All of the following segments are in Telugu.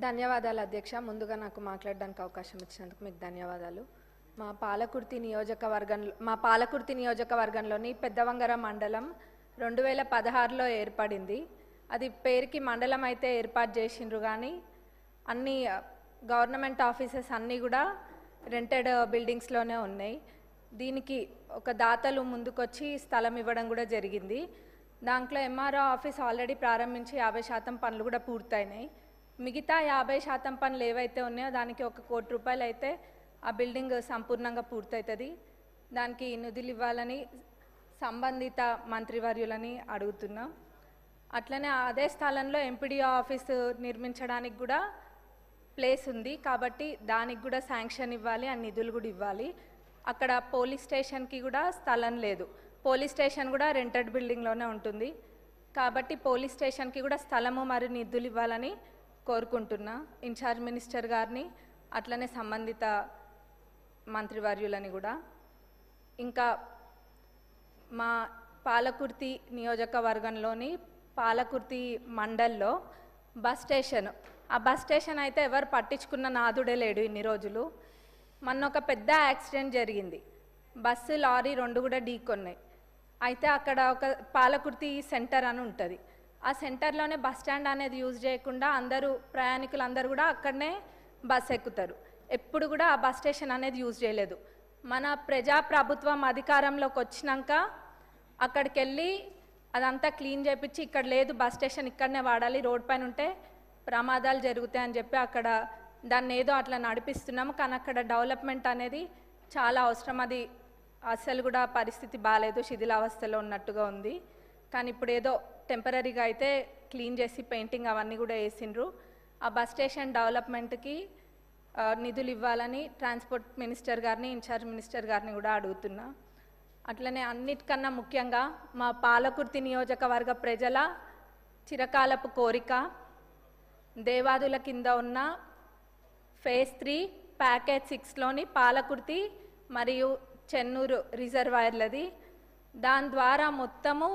ధన్యవాదాలు అధ్యక్ష. ముందుగా నాకు మాట్లాడడానికి అవకాశం ఇచ్చినందుకు మీకు ధన్యవాదాలు. మా పాలకుర్తి నియోజకవర్గంలోని పెద్దవంగర మండలం 2016లో ఏర్పడింది. అది పేరుకి మండలం అయితే ఏర్పాటు చేసిండ్రు, కానీ అన్ని గవర్నమెంట్ ఆఫీసెస్ అన్నీ కూడా రెంటెడ్ బిల్డింగ్స్లోనే ఉన్నాయి. దీనికి ఒక దాతలు ముందుకొచ్చి స్థలం ఇవ్వడం కూడా జరిగింది. దాంట్లో ఎంఆర్ఓ ఆఫీస్ ఆల్రెడీ ప్రారంభించి 50% పనులు కూడా పూర్తయినాయి. మిగతా 50% పనులు ఏవైతే ఉన్నాయో దానికి 1 కోటి రూపాయలు అయితే ఆ బిల్డింగ్ సంపూర్ణంగా పూర్తవుతుంది. దానికి నిధులు ఇవ్వాలని సంబంధిత మంత్రివర్యులని అడుగుతున్నాం. అట్లనే అదే స్థలంలో ఎంపీడీఓ ఆఫీసు నిర్మించడానికి కూడా ప్లేస్ ఉంది, కాబట్టి దానికి కూడా శాంక్షన్ ఇవ్వాలి, ఆ నిధులు కూడా ఇవ్వాలి. అక్కడ పోలీస్ స్టేషన్కి కూడా స్థలం లేదు. పోలీస్ స్టేషన్ కూడా రెంటెడ్ బిల్డింగ్లోనే ఉంటుంది, కాబట్టి పోలీస్ స్టేషన్కి కూడా స్థలము మరియు నిధులు ఇవ్వాలని కోరుకుంటున్నా ఇన్ఛార్జ్ మినిస్టర్ గారిని, అట్లనే సంబంధిత మంత్రివర్యులని కూడా. ఇంకా మా పాలకుర్తి నియోజకవర్గంలోని పాలకుర్తి మండల్లో బస్ స్టేషన్, ఆ బస్ స్టేషన్ అయితే ఎవరు పట్టించుకున్న నాదుడే లేడు ఇన్ని రోజులు. మొన్న ఒక పెద్ద యాక్సిడెంట్ జరిగింది, బస్సు లారీ 2 కూడా ఢీకొన్నాయి. అయితే అక్కడ ఒక పాలకుర్తి సెంటర్ అని ఉంటుంది, ఆ సెంటర్లోనే బస్ స్టాండ్ అనేది యూజ్ చేయకుండా ప్రయాణికులందరూ కూడా అక్కడనే బస్ ఎక్కుతారు. ఎప్పుడు కూడా ఆ బస్ స్టేషన్ అనేది యూజ్ చేయలేదు. మన ప్రజాప్రభుత్వం అధికారంలోకి వచ్చినాక అక్కడికి వెళ్ళి అదంతా క్లీన్ చేయించి ఇక్కడ లేదు బస్ స్టేషన్ ఇక్కడనే వాడాలి, రోడ్ పైన ఉంటే ప్రమాదాలు జరుగుతాయని చెప్పి అక్కడ దాన్ని ఏదో అట్లా నడిపిస్తున్నాము. కానీ అక్కడ డెవలప్మెంట్ అనేది చాలా అవసరం. అది అసలు కూడా పరిస్థితి బాగాలేదు, శిథిలావస్థలో ఉన్నట్టుగా ఉంది. కానీ ఇప్పుడు ఏదో టెంపరీగా అయితే క్లీన్ చేసి పెయింటింగ్ అవన్నీ కూడా వేసిండ్రు. ఆ బస్ స్టేషన్ డెవలప్మెంట్కి నిధులు ఇవ్వాలని ట్రాన్స్పోర్ట్ మినిస్టర్ గారిని, ఇన్ఛార్జ్ మినిస్టర్ గారిని కూడా అడుగుతున్నా. అట్లనే అన్నిటికన్నా ముఖ్యంగా మా పాలకుర్తి నియోజకవర్గ ప్రజల చిరకాలపు కోరిక దేవాదుల కింద ఉన్న ఫేజ్ 3 ప్యాకేజ్ 6లోని పాలకుర్తి మరియు చెన్నూరు రిజర్వాయర్లది. దాని ద్వారా మొత్తము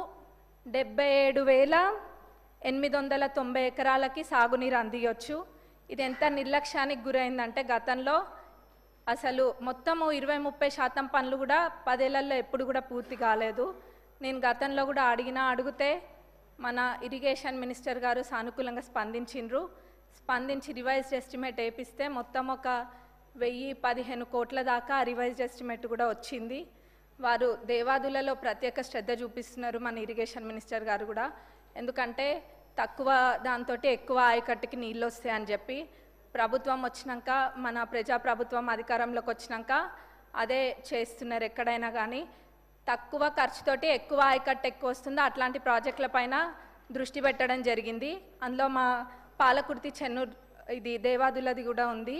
77,890 ఎకరాలకి సాగునీరు అందియొచ్చు. ఇది ఎంత నిర్లక్ష్యానికి గురైందంటే గతంలో అసలు మొత్తము 20-30% పనులు కూడా 10 ఏళ్లలో ఎప్పుడు కూడా పూర్తి కాలేదు. నేను గతంలో కూడా అడిగితే మన ఇరిగేషన్ మినిస్టర్ గారు సానుకూలంగా స్పందించి రివైజ్డ్ ఎస్టిమేట్ వేపిస్తే మొత్తం ఒక 1015 కోట్ల దాకా రివైజ్డ్ ఎస్టిమేట్ కూడా వచ్చింది. వారు దేవాదులలో ప్రత్యేక శ్రద్ధ చూపిస్తున్నారు మన ఇరిగేషన్ మినిస్టర్ గారు కూడా, ఎందుకంటే తక్కువ దాంతో ఎక్కువ ఆయకట్టుకి నీళ్ళు వస్తాయని చెప్పి. ప్రభుత్వం వచ్చినాక, మన ప్రజాప్రభుత్వం అధికారంలోకి వచ్చినాక అదే చేస్తున్నారు. ఎక్కడైనా కానీ తక్కువ ఖర్చుతోటి ఎక్కువ ఆయకట్టు ఎక్కువ వస్తుందో అట్లాంటి ప్రాజెక్టుల పైన దృష్టి పెట్టడం జరిగింది. అందులో మా పాలకుర్తి చెన్నూరు ఇది దేవాదులది కూడా ఉంది.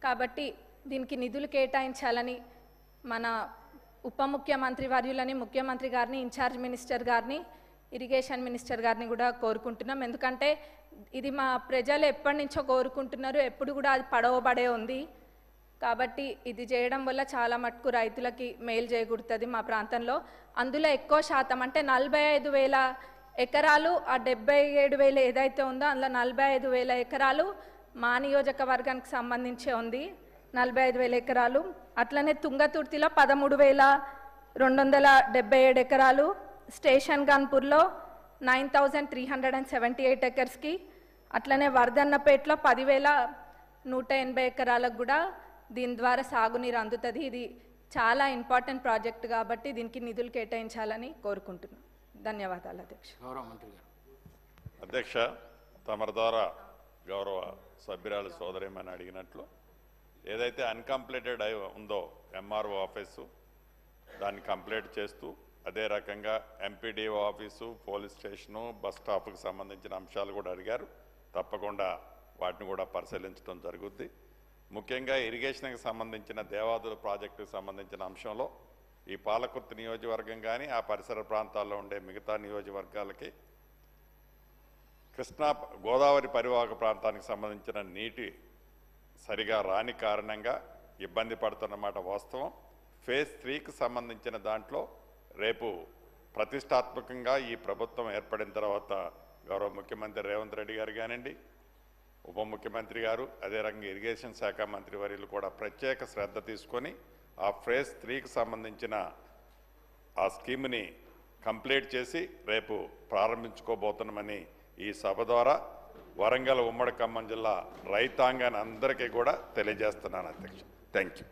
కాబట్టి దీనికి నిధులు కేటాయించాలని మన ఉప ముఖ్యమంత్రి వర్యులని, ముఖ్యమంత్రి గారిని, ఇన్ఛార్జ్ మినిస్టర్ గారిని, ఇరిగేషన్ మినిస్టర్ గారిని కూడా కోరుకుంటున్నాం. ఎందుకంటే ఇది మా ప్రజలు ఎప్పటి నుంచో కోరుకుంటున్నారు, ఎప్పుడు కూడా అది పడవబడే ఉంది. కాబట్టి ఇది చేయడం వల్ల చాలా మటుకు రైతులకి మేలు చేకూరుతుంది మా ప్రాంతంలో. అందులో ఎక్కువ శాతం అంటే 45,000 ఎకరాలు, ఆ 77,000 ఏదైతే ఉందో అందులో 45,000 ఎకరాలు మా నియోజకవర్గానికి సంబంధించే ఉంది, 45,000 ఎకరాలు. అట్లనే తుంగతుర్తిలో 13,277 ఎకరాలు, స్టేషన్ గన్పూర్లో 9,378 ఎకర్స్కి, అట్లనే వర్ధన్నపేటలో 10,180 ఎకరాలకు కూడా దీని ద్వారా సాగునీరు అందుతుంది. ఇది చాలా ఇంపార్టెంట్ ప్రాజెక్ట్ కాబట్టి దీనికి నిధులు కేటాయించాలని కోరుకుంటున్నాను. ధన్యవాదాలు అధ్యక్ష. అధ్యక్ష, తమరి ద్వారా గౌరవ సభ్యురాలు సోదరిమని అడిగినట్లు ఏదైతే అన్కంప్లీటెడ్ ఉందో ఎంఆర్ఓ ఆఫీసు దాన్ని కంప్లీట్ చేస్తూ, అదే రకంగా MPDO office, police station, bus స్టాప్కి సంబంధించిన అంశాలు కూడా అడిగారు. తప్పకుండా వాటిని కూడా పరిశీలించడం జరుగుద్ది. ముఖ్యంగా ఇరిగేషన్కి సంబంధించిన దేవాదుల ప్రాజెక్టుకు సంబంధించిన అంశంలో ఈ పాలకుర్తి నియోజకవర్గం కానీ ఆ పరిసర ప్రాంతాల్లో ఉండే మిగతా నియోజకవర్గాలకి కృష్ణా గోదావరి పరివాహక ప్రాంతానికి సంబంధించిన నీటి సరిగా రాని కారణంగా ఇబ్బంది పడుతున్నమాట వాస్తవం. ఫేజ్ 3కి సంబంధించిన దాంట్లో రేపు ప్రతిష్టాత్మకంగా ఈ ప్రభుత్వం ఏర్పడిన తర్వాత గౌరవ ముఖ్యమంత్రి రేవంత్ రెడ్డి గారు కానివ్వండి, ఉప ముఖ్యమంత్రి గారు అదే రకంగా ఇరిగేషన్ శాఖ మంత్రి వర్యులు కూడా ప్రత్యేక శ్రద్ధ తీసుకొని ఆ ఫేజ్ 3కి సంబంధించిన ఆ స్కీమ్ని కంప్లీట్ చేసి రేపు ప్రారంభించుకోబోతున్నామని ఈ సభ ద్వారా వరంగల్ ఉమ్మడి ఖమ్మం జిల్లా రైతాంగాన్ని అందరికీ కూడా తెలియజేస్తున్నాను అధ్యక్ష. Thank you.